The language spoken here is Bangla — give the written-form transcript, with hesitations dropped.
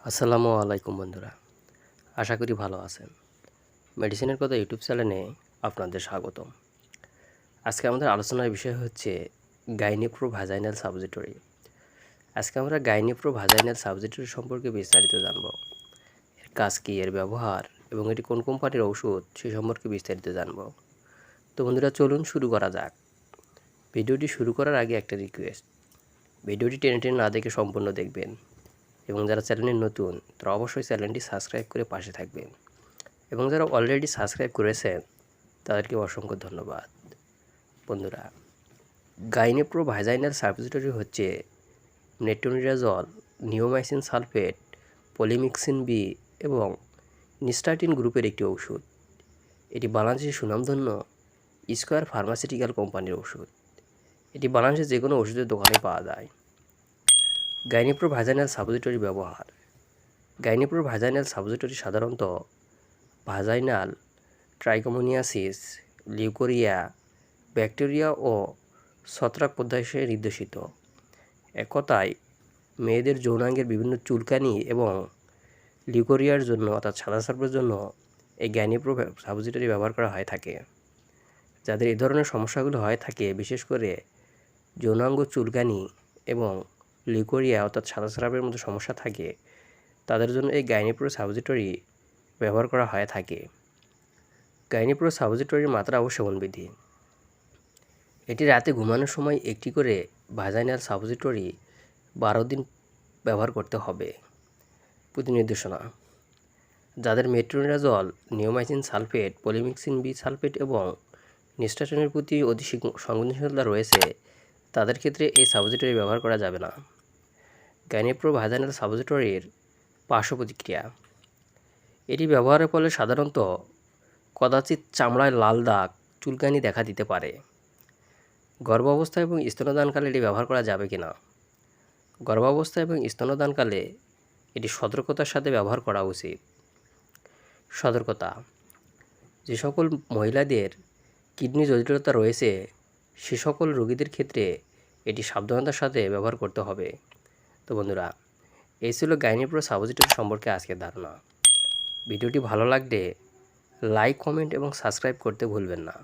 আসসালামু আলাইকুম বন্ধুরা, আশা করি ভালো আছেন। মেডিসিনের কথা ইউটিউব চ্যানেলে আপনাদের স্বাগতম। আজকে আমাদের আলোচনার বিষয় হচ্ছে গাইনিপ্রোভাজাইনাল সাবজিটরি। আজকে আমরা গাইনিপ্রোভাজাইনাল সাবজিটরি সম্পর্কে বিস্তারিত জানব। এর কাজ কী, এর ব্যবহার এবং এটি কোন কোম্পানির ঔষধ সে সম্পর্কে বিস্তারিত জানব। তো বন্ধুরা, চলুন শুরু করা যাক। ভিডিওটি শুরু করার আগে একটা রিকোয়েস্ট, ভিডিওটি টেনে টেনে না দেখে সম্পূর্ণ দেখবেন এবং যারা চ্যানেলে নতুন তারা অবশ্যই চ্যানেলটি সাবস্ক্রাইব করে পাশে থাকবেন এবং যারা অলরেডি সাবস্ক্রাইব করেছেন তাদেরকে অসংখ্য ধন্যবাদ। বন্ধুরা, গাইনিপ্রোভাজাইনাল সাবজিটরি হচ্ছে metronidazole, neomycin sulphate, polymyxin B এবং নিস্টাটিন গ্রুপের একটি ওষুধ। এটি বাংলাদেশের সুনামধন্য স্কয়ার ফার্মাসিউটিক্যাল কোম্পানির ওষুধ। এটি বাংলাদেশের যে কোনো ওষুধের দোকানে পাওয়া যায়। গাইনিপ্রোভাজাইনাল সাবজিটরি ব্যবহার। গাইনিপ্রোভাজাইনাল সাবজিটরি সাধারণত ভাজাইনাল ট্রাইকোমোনিয়াসিস, লিউকোরিয়া, ব্যাকটেরিয়া ও ছত্রাক পর্যায়ে নির্দেশিত। এক কথায়, মেয়েদের যৌনাঙ্গের বিভিন্ন চুলকানি এবং লিউকোরিয়ার জন্য অর্থাৎ সাদাসাপের জন্য এই গাইনিপ্রো সাবজিটরি ব্যবহার করা হয়ে থাকে। যাদের এই ধরনের সমস্যাগুলো হয়ে থাকে, বিশেষ করে যৌনাঙ্গ চুলকানি এবং লিউকোরিয়া অর্থাৎ সাদাসাপের মতো সমস্যা থাকে, তাদের জন্য এই গাইনিপ্রো সাবজিটরি ব্যবহার করা হয়ে থাকে। গাইনিপ্রো সাবজিটরির মাত্রা ও সেবনবিধি। এটি রাতে ঘুমানোর সময় একটি করে ভাজাইনাল সাবজিটরি 12 দিন ব্যবহার করতে হবে। প্রতি নির্দেশনা: যাদের metronidazole, neomycin sulphate, polymyxin B sulphate এবং নিস্টাটিনের প্রতি অতি সংবেদনশীলতা রয়েছে তাদের ক্ষেত্রে এই সাবজিটরি ব্যবহার করা যাবে না। গাইনিপ্রোভাজাইনাল সাবজিটরির পার্শ্ব প্রতিক্রিয়া। এটি ব্যবহারের ফলে সাধারণত কদাচিৎ চামড়ায় লাল দাগ, চুলকানি দেখা দিতে পারে। গর্ভাবস্থা এবং স্তন্যদানকালে এটি ব্যবহার করা যাবে কি না? গর্ভাবস্থা এবং স্তন্যদানকালে এটি সতর্কতার সাথে ব্যবহার করা উচিত। সতর্কতা: যে সকল মহিলাদের কিডনি জটিলতা রয়েছে সে সকল রোগীদের ক্ষেত্রে এটি সাবধানতার সাথে ব্যবহার করতে হবে। তো বন্ধুরা, এই ছিল গাইনিপ্রো সাবজিটরি সম্পর্কে আজকের ধারণা। ভিডিওটি ভালো লাগলে লাইক, কমেন্ট এবং সাবস্ক্রাইব করতে ভুলবেন না।